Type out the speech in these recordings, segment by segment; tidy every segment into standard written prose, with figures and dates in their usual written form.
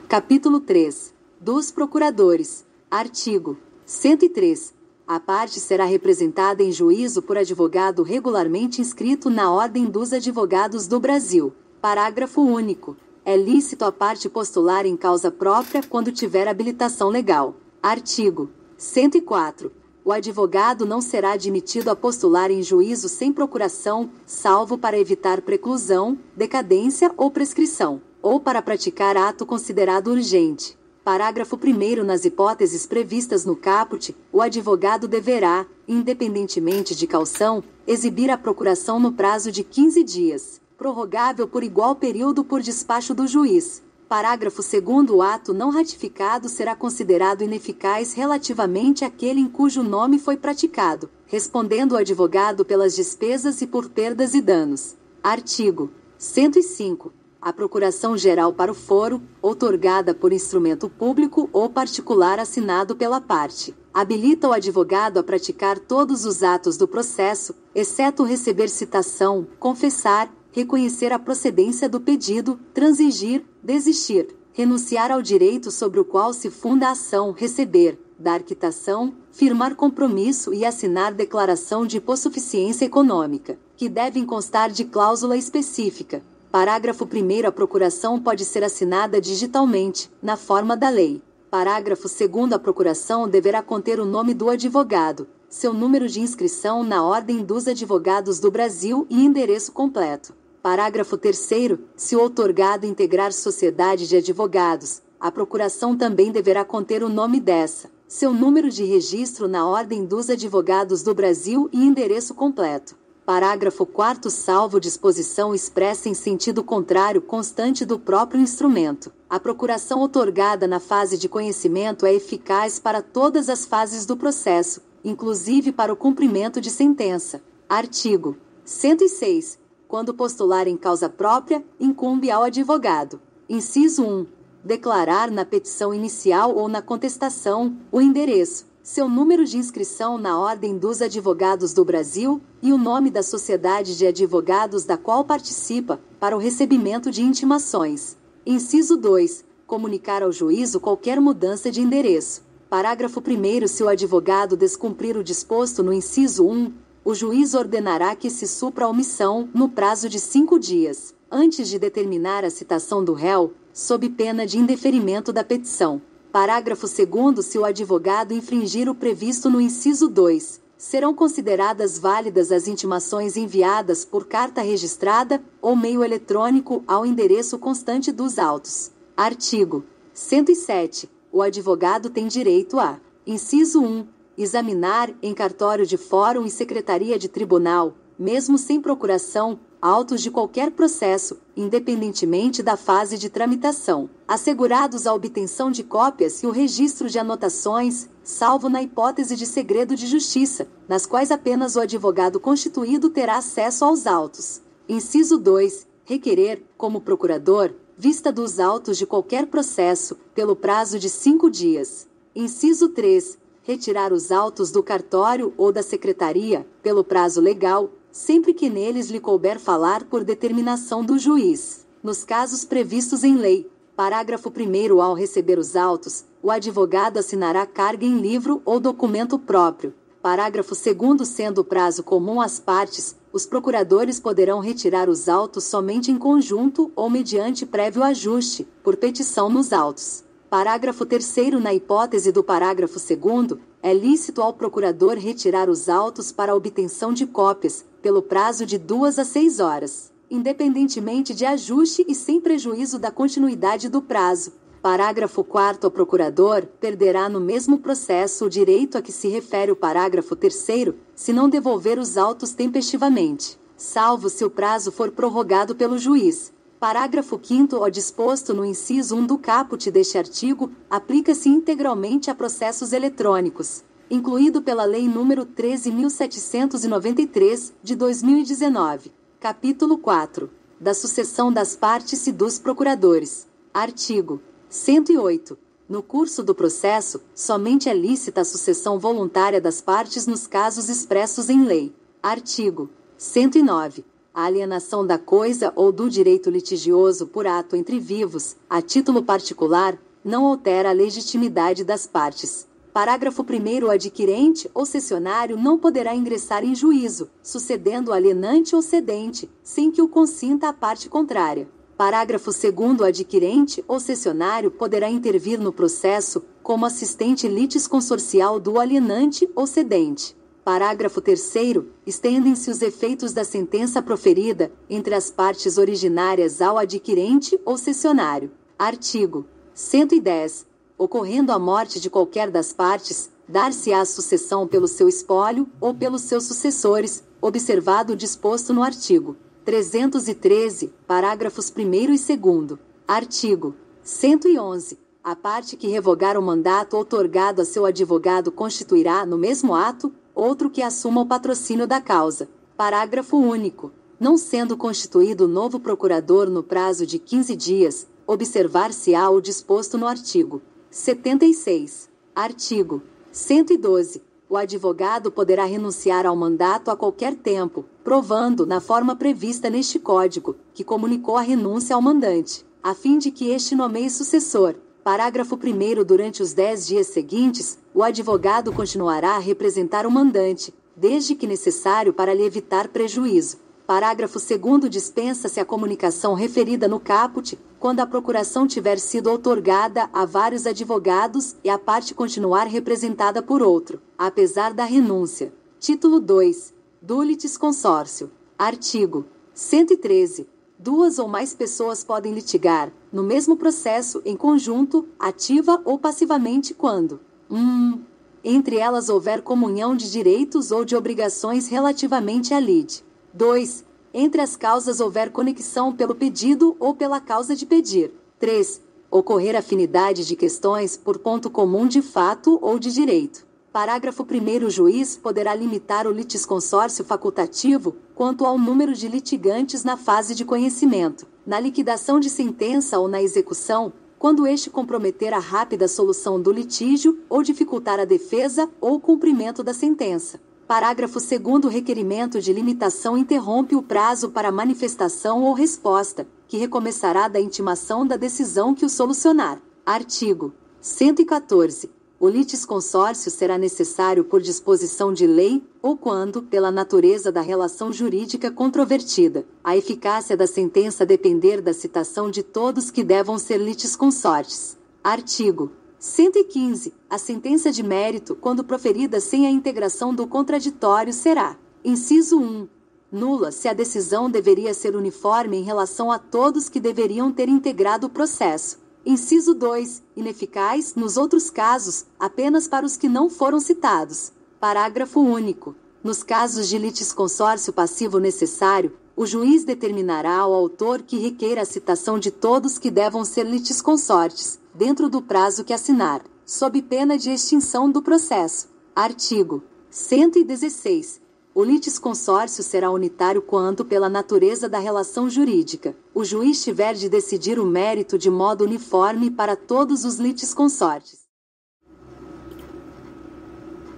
Capítulo 3. Dos procuradores. Artigo 103. A parte será representada em juízo por advogado regularmente inscrito na Ordem dos Advogados do Brasil. Parágrafo único. É lícito a parte postular em causa própria quando tiver habilitação legal. Artigo 104. O advogado não será admitido a postular em juízo sem procuração, salvo para evitar preclusão, decadência ou prescrição, ou para praticar ato considerado urgente. Parágrafo 1º. Nas hipóteses previstas no caput, o advogado deverá, independentemente de caução, exibir a procuração no prazo de 15 dias, prorrogável por igual período por despacho do juiz. Parágrafo 2º. O ato não ratificado será considerado ineficaz relativamente àquele em cujo nome foi praticado, respondendo o advogado pelas despesas e por perdas e danos. Artigo 105. A procuração geral para o foro, outorgada por instrumento público ou particular assinado pela parte, habilita o advogado a praticar todos os atos do processo, exceto receber citação, confessar, reconhecer a procedência do pedido, transigir, desistir, renunciar ao direito sobre o qual se funda a ação, receber, dar quitação, firmar compromisso e assinar declaração de hipossuficiência econômica, que devem constar de cláusula específica. Parágrafo 1º. A procuração pode ser assinada digitalmente, na forma da lei. Parágrafo 2º. A procuração deverá conter o nome do advogado, seu número de inscrição na Ordem dos Advogados do Brasil e endereço completo. Parágrafo 3º. Se o outorgado integrar sociedade de advogados, a procuração também deverá conter o nome dessa, seu número de registro na Ordem dos Advogados do Brasil e endereço completo. Parágrafo 4º. Salvo disposição expressa em sentido contrário constante do próprio instrumento, a procuração outorgada na fase de conhecimento é eficaz para todas as fases do processo, inclusive para o cumprimento de sentença. Artigo 106. Quando postular em causa própria, incumbe ao advogado. Inciso 1. Declarar na petição inicial ou na contestação o endereço, seu número de inscrição na Ordem dos Advogados do Brasil e o nome da sociedade de advogados da qual participa, para o recebimento de intimações. Inciso 2. Comunicar ao juízo qualquer mudança de endereço. Parágrafo 1º. Se o advogado descumprir o disposto no inciso 1, o juiz ordenará que se supra a omissão, no prazo de 5 dias, antes de determinar a citação do réu, sob pena de indeferimento da petição. Parágrafo 2º. Se o advogado infringir o previsto no inciso 2, serão consideradas válidas as intimações enviadas por carta registrada ou meio eletrônico ao endereço constante dos autos. Artigo 107. O advogado tem direito a: inciso 1. Examinar, em cartório de fórum e secretaria de tribunal, mesmo sem procuração, autos de qualquer processo, independentemente da fase de tramitação, assegurados a obtenção de cópias e o registro de anotações, salvo na hipótese de segredo de justiça, nas quais apenas o advogado constituído terá acesso aos autos. Inciso 2. Requerer, como procurador, vista dos autos de qualquer processo, pelo prazo de 5 dias. Inciso 3. Retirar os autos do cartório ou da secretaria, pelo prazo legal, sempre que neles lhe couber falar por determinação do juiz, nos casos previstos em lei. Parágrafo 1º. Ao receber os autos, o advogado assinará carga em livro ou documento próprio. Parágrafo 2º. Sendo o prazo comum às partes, os procuradores poderão retirar os autos somente em conjunto ou mediante prévio ajuste, por petição nos autos. Parágrafo 3º. Na hipótese do parágrafo 2º, é lícito ao procurador retirar os autos para obtenção de cópias, pelo prazo de 2 a 6 horas, independentemente de ajuste e sem prejuízo da continuidade do prazo. Parágrafo 4º. O procurador perderá no mesmo processo o direito a que se refere o parágrafo 3º, se não devolver os autos tempestivamente, salvo se o prazo for prorrogado pelo juiz. Parágrafo 5º. O disposto no inciso 1 do caput deste artigo, aplica-se integralmente a processos eletrônicos, incluído pela Lei nº 13.793, de 2019. Capítulo 4. Da sucessão das partes e dos procuradores. Artigo 108. No curso do processo, somente é lícita a sucessão voluntária das partes nos casos expressos em lei. Artigo 109. A alienação da coisa ou do direito litigioso por ato entre vivos, a título particular, não altera a legitimidade das partes. Parágrafo 1º. O adquirente ou cessionário não poderá ingressar em juízo, sucedendo o alienante ou cedente, sem que o consinta a parte contrária. Parágrafo 2º. O adquirente ou cessionário poderá intervir no processo como assistente litisconsorcial do alienante ou cedente. Parágrafo 3º. Estendem-se os efeitos da sentença proferida entre as partes originárias ao adquirente ou cessionário. Artigo 110. Ocorrendo a morte de qualquer das partes, dar-se-á sucessão pelo seu espólio ou pelos seus sucessores, observado o disposto no artigo 313, parágrafos 1º e 2º. Artigo 111. A parte que revogar o mandato outorgado a seu advogado constituirá, no mesmo ato, outro que assuma o patrocínio da causa. Parágrafo único. Não sendo constituído novo procurador no prazo de 15 dias, observar-se-á o disposto no artigo 76. Artigo 112. O advogado poderá renunciar ao mandato a qualquer tempo, provando, na forma prevista neste Código, que comunicou a renúncia ao mandante, a fim de que este nomeie sucessor. Parágrafo 1º. Durante os 10 dias seguintes, o advogado continuará a representar o mandante, desde que necessário para lhe evitar prejuízo. Parágrafo 2º. Dispensa-se a comunicação referida no caput, quando a procuração tiver sido outorgada a vários advogados e a parte continuar representada por outro, apesar da renúncia. Título 2. Do litisconsórcio. Artigo 113. Duas ou mais pessoas podem litigar, no mesmo processo, em conjunto, ativa ou passivamente, quando 1. Entre elas houver comunhão de direitos ou de obrigações relativamente à lide. 2. Entre as causas houver conexão pelo pedido ou pela causa de pedir. 3. Ocorrer afinidade de questões por ponto comum de fato ou de direito. Parágrafo 1º. O juiz poderá limitar o litisconsórcio facultativo quanto ao número de litigantes na fase de conhecimento, na liquidação de sentença ou na execução, quando este comprometer a rápida solução do litígio ou dificultar a defesa ou o cumprimento da sentença. Parágrafo 2º. O requerimento de limitação interrompe o prazo para manifestação ou resposta, que recomeçará da intimação da decisão que o solucionar. Artigo 114. O litisconsórcio será necessário por disposição de lei, ou quando, pela natureza da relação jurídica controvertida, a eficácia da sentença depender da citação de todos que devam ser litisconsortes. Artigo 115. A sentença de mérito, quando proferida sem a integração do contraditório, será: inciso 1. Nula se a decisão deveria ser uniforme em relação a todos que deveriam ter integrado o processo. Inciso 2. Ineficaz, nos outros casos, apenas para os que não foram citados. Parágrafo único. Nos casos de litisconsórcio passivo necessário, o juiz determinará ao autor que requeira a citação de todos que devam ser litisconsortes, dentro do prazo que assinar, sob pena de extinção do processo. Artigo 116. O litisconsórcio será unitário quando, pela natureza da relação jurídica, o juiz tiver de decidir o mérito de modo uniforme para todos os litisconsortes.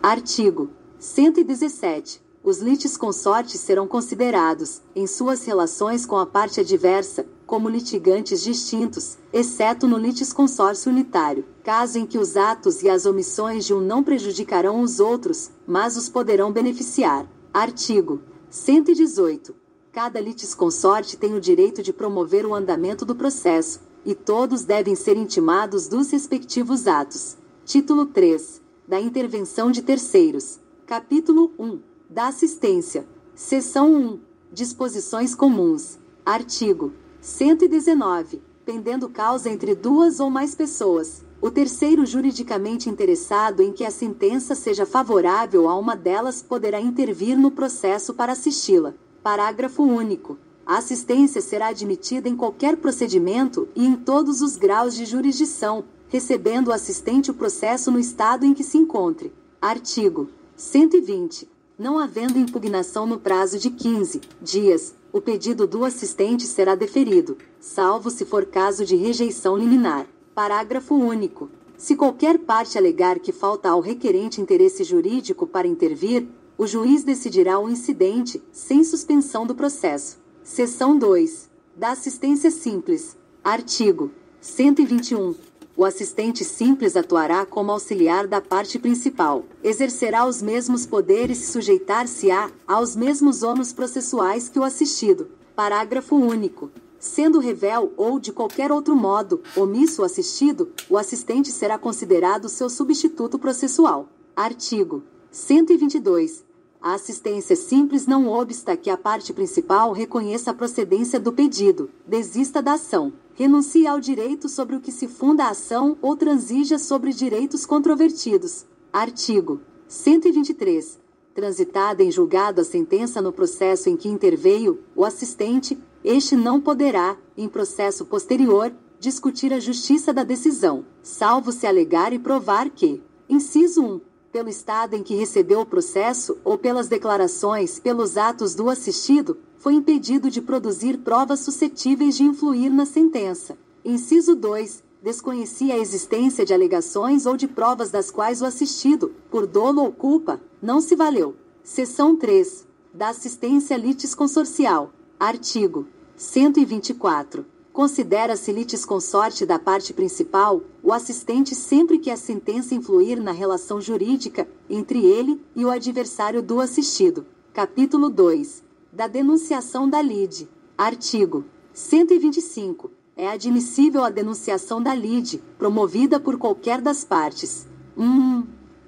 Artigo 117. Os litisconsortes serão considerados, em suas relações com a parte adversa, como litigantes distintos, exceto no litisconsórcio unitário, caso em que os atos e as omissões de um não prejudicarão os outros, mas os poderão beneficiar. Artigo 118. Cada litisconsorte tem o direito de promover o andamento do processo, e todos devem ser intimados dos respectivos atos. Título 3. Da intervenção de terceiros. Capítulo 1. Da assistência. Seção 1. Disposições comuns. Artigo 119. Pendendo causa entre duas ou mais pessoas, o terceiro juridicamente interessado em que a sentença seja favorável a uma delas poderá intervir no processo para assisti-la. Parágrafo único. A assistência será admitida em qualquer procedimento e em todos os graus de jurisdição, recebendo o assistente o processo no estado em que se encontre. Artigo 120. Não havendo impugnação no prazo de 15 dias, o pedido do assistente será deferido, salvo se for caso de rejeição liminar. Parágrafo único. Se qualquer parte alegar que falta ao requerente interesse jurídico para intervir, o juiz decidirá o incidente, sem suspensão do processo. Seção 2. Da assistência simples. Artigo 121. O assistente simples atuará como auxiliar da parte principal. Exercerá os mesmos poderes e sujeitar-se-á aos mesmos ônus processuais que o assistido. Parágrafo único. Sendo revel ou de qualquer outro modo omisso o assistido, o assistente será considerado seu substituto processual. Artigo 122. A assistência simples não obsta que a parte principal reconheça a procedência do pedido, desista da ação, renuncie ao direito sobre o que se funda a ação ou transija sobre direitos controvertidos. Artigo 123. Transitada em julgado a sentença no processo em que interveio o assistente, este não poderá, em processo posterior, discutir a justiça da decisão, salvo se alegar e provar que: inciso 1. Pelo estado em que recebeu o processo ou pelas declarações, pelos atos do assistido, foi impedido de produzir provas suscetíveis de influir na sentença. Inciso 2. Desconhecia a existência de alegações ou de provas das quais o assistido, por dolo ou culpa, não se valeu. Seção 3. Da assistência litisconsorcial. Artigo 124. Considera-se litisconsorte da parte principal o assistente sempre que a sentença influir na relação jurídica entre ele e o adversário do assistido. Capítulo 2. Da denunciação da lide. Artigo 125. É admissível a denunciação da lide, promovida por qualquer das partes. 1.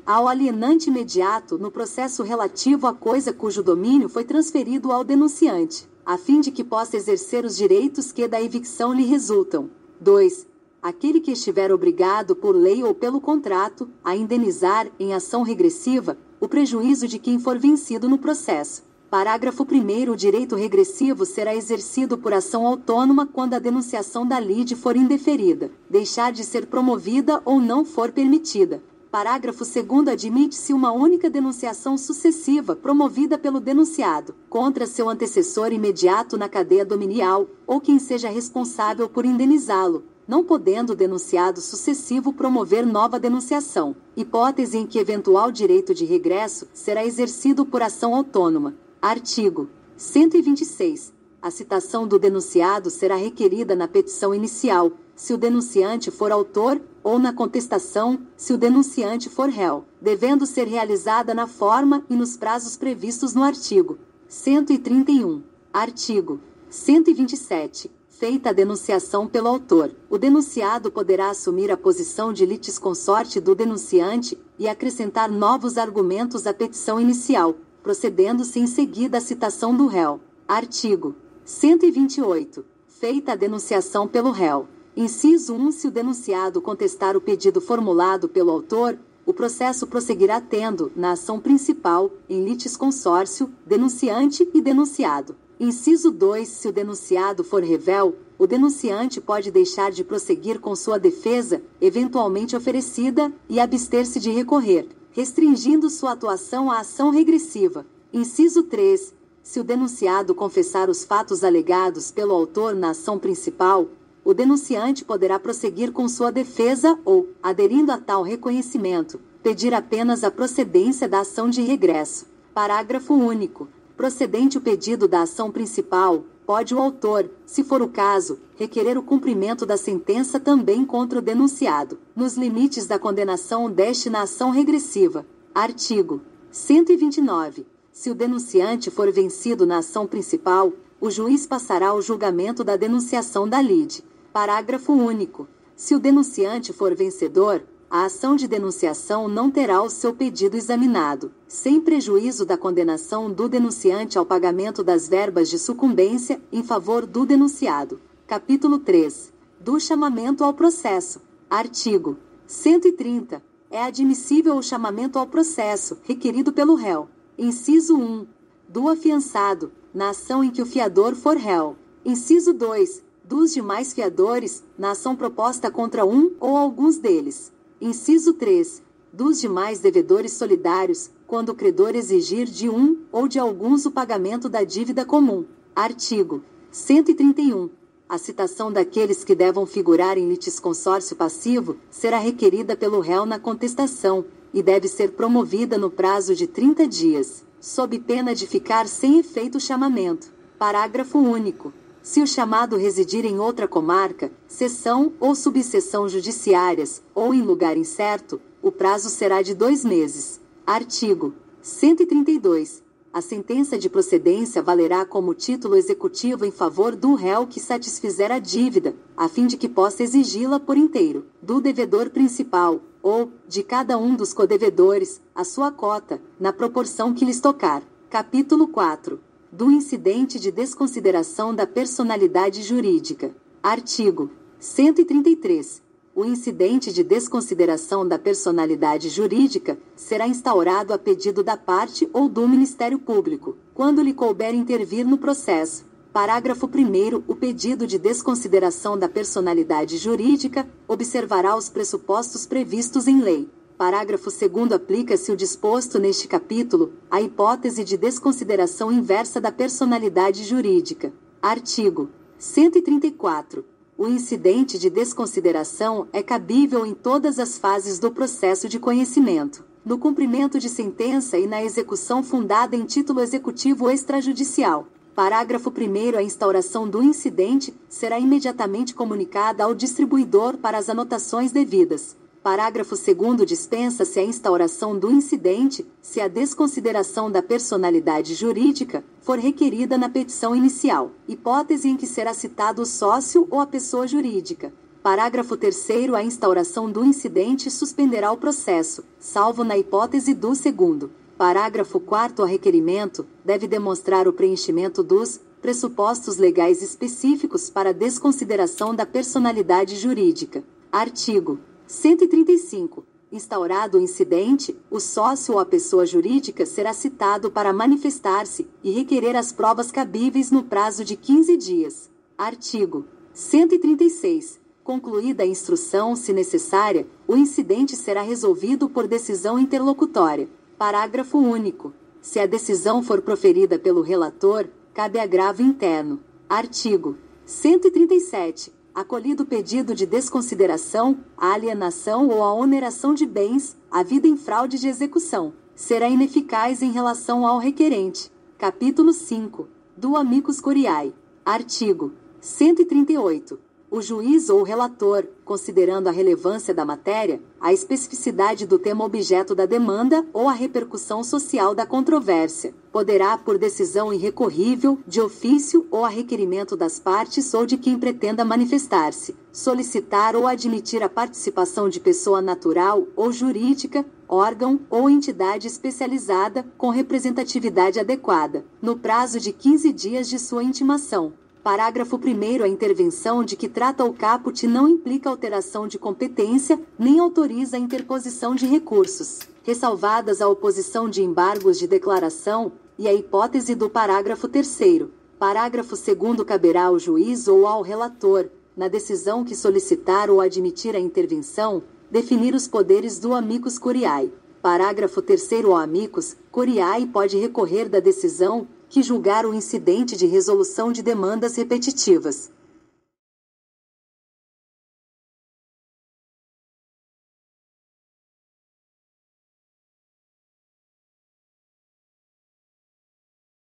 Ao alienante imediato no processo relativo à coisa cujo domínio foi transferido ao denunciante, a fim de que possa exercer os direitos que da evicção lhe resultam. 2. Aquele que estiver obrigado por lei ou pelo contrato a indenizar, em ação regressiva, o prejuízo de quem for vencido no processo. Parágrafo 1º. O direito regressivo será exercido por ação autônoma quando a denunciação da lide for indeferida, deixar de ser promovida ou não for permitida. Parágrafo 2º. Admite-se uma única denunciação sucessiva promovida pelo denunciado contra seu antecessor imediato na cadeia dominial ou quem seja responsável por indenizá-lo, não podendo o denunciado sucessivo promover nova denunciação, hipótese em que eventual direito de regresso será exercido por ação autônoma. Artigo 126. A citação do denunciado será requerida na petição inicial, se o denunciante for autor, ou na contestação, se o denunciante for réu, devendo ser realizada na forma e nos prazos previstos no artigo 131. Artigo 127. Feita a denunciação pelo autor, o denunciado poderá assumir a posição de litisconsorte do denunciante e acrescentar novos argumentos à petição inicial, procedendo-se em seguida à citação do réu. Artigo 128. Feita a denunciação pelo réu. Inciso 1. Se o denunciado contestar o pedido formulado pelo autor, o processo prosseguirá tendo, na ação principal, em litisconsórcio, denunciante e denunciado. Inciso 2. Se o denunciado for revel, o denunciante pode deixar de prosseguir com sua defesa, eventualmente oferecida, e abster-se de recorrer, restringindo sua atuação à ação regressiva. Inciso 3. Se o denunciado confessar os fatos alegados pelo autor na ação principal, o denunciante poderá prosseguir com sua defesa ou, aderindo a tal reconhecimento, pedir apenas a procedência da ação de regresso. Parágrafo único. Procedente o pedido da ação principal, pode o autor, se for o caso, requerer o cumprimento da sentença também contra o denunciado, nos limites da condenação deste na ação regressiva. Artigo 129. Se o denunciante for vencido na ação principal, o juiz passará ao julgamento da denunciação da lide. Parágrafo único. Se o denunciante for vencedor, a ação de denunciação não terá o seu pedido examinado, sem prejuízo da condenação do denunciante ao pagamento das verbas de sucumbência em favor do denunciado. Capítulo 3. Do chamamento ao processo. Artigo 130. É admissível o chamamento ao processo, requerido pelo réu. Inciso 1. Do afiançado, na ação em que o fiador for réu. Inciso 2. Dos demais fiadores, na ação proposta contra um ou alguns deles. Inciso 3. Dos demais devedores solidários, quando o credor exigir de um ou de alguns o pagamento da dívida comum. Artigo 131. A citação daqueles que devam figurar em litisconsórcio passivo será requerida pelo réu na contestação e deve ser promovida no prazo de 30 dias, sob pena de ficar sem efeito o chamamento. Parágrafo único. Se o chamado residir em outra comarca, seção ou subseção judiciárias, ou em lugar incerto, o prazo será de 2 meses. Artigo 132. A sentença de procedência valerá como título executivo em favor do réu que satisfizer a dívida, a fim de que possa exigi-la por inteiro, do devedor principal, ou, de cada um dos codevedores, a sua cota, na proporção que lhes tocar. Capítulo 4. Do incidente de desconsideração da personalidade jurídica. Artigo 133. O incidente de desconsideração da personalidade jurídica será instaurado a pedido da parte ou do Ministério Público, quando lhe couber intervir no processo. Parágrafo 1º. O pedido de desconsideração da personalidade jurídica observará os pressupostos previstos em lei. Parágrafo 2º. Aplica-se o disposto neste capítulo à hipótese de desconsideração inversa da personalidade jurídica. Artigo 134. O incidente de desconsideração é cabível em todas as fases do processo de conhecimento, no cumprimento de sentença e na execução fundada em título executivo extrajudicial. Parágrafo 1º. A instauração do incidente será imediatamente comunicada ao distribuidor para as anotações devidas. Parágrafo 2º. Dispensa-se a instauração do incidente, se a desconsideração da personalidade jurídica for requerida na petição inicial, hipótese em que será citado o sócio ou a pessoa jurídica. Parágrafo 3º. A instauração do incidente suspenderá o processo, salvo na hipótese do segundo. Parágrafo 4º. A requerimento deve demonstrar o preenchimento dos pressupostos legais específicos para a desconsideração da personalidade jurídica. Artigo 135. Instaurado o incidente, o sócio ou a pessoa jurídica será citado para manifestar-se e requerer as provas cabíveis no prazo de 15 dias. Artigo 136. Concluída a instrução, se necessária, o incidente será resolvido por decisão interlocutória. Parágrafo único. Se a decisão for proferida pelo relator, cabe agravo interno. Artigo 137. Acolhido o pedido de desconsideração, a alienação ou a oneração de bens, havida em fraude de execução, será ineficaz em relação ao requerente. Capítulo 5. Do amicus curiae. Artigo 138. O juiz ou relator, considerando a relevância da matéria, a especificidade do tema objeto da demanda ou a repercussão social da controvérsia, poderá, por decisão irrecorrível, de ofício ou a requerimento das partes ou de quem pretenda manifestar-se, solicitar ou admitir a participação de pessoa natural ou jurídica, órgão ou entidade especializada com representatividade adequada, no prazo de 15 dias de sua intimação. Parágrafo 1º. A intervenção de que trata o caput não implica alteração de competência, nem autoriza a interposição de recursos, ressalvadas a oposição de embargos de declaração e a hipótese do parágrafo 3º. Parágrafo 2º. Caberá ao juiz ou ao relator, na decisão que solicitar ou admitir a intervenção, definir os poderes do amicus curiae. Parágrafo 3º. O amicus curiae pode recorrer da decisão que julgar o incidente de resolução de demandas repetitivas.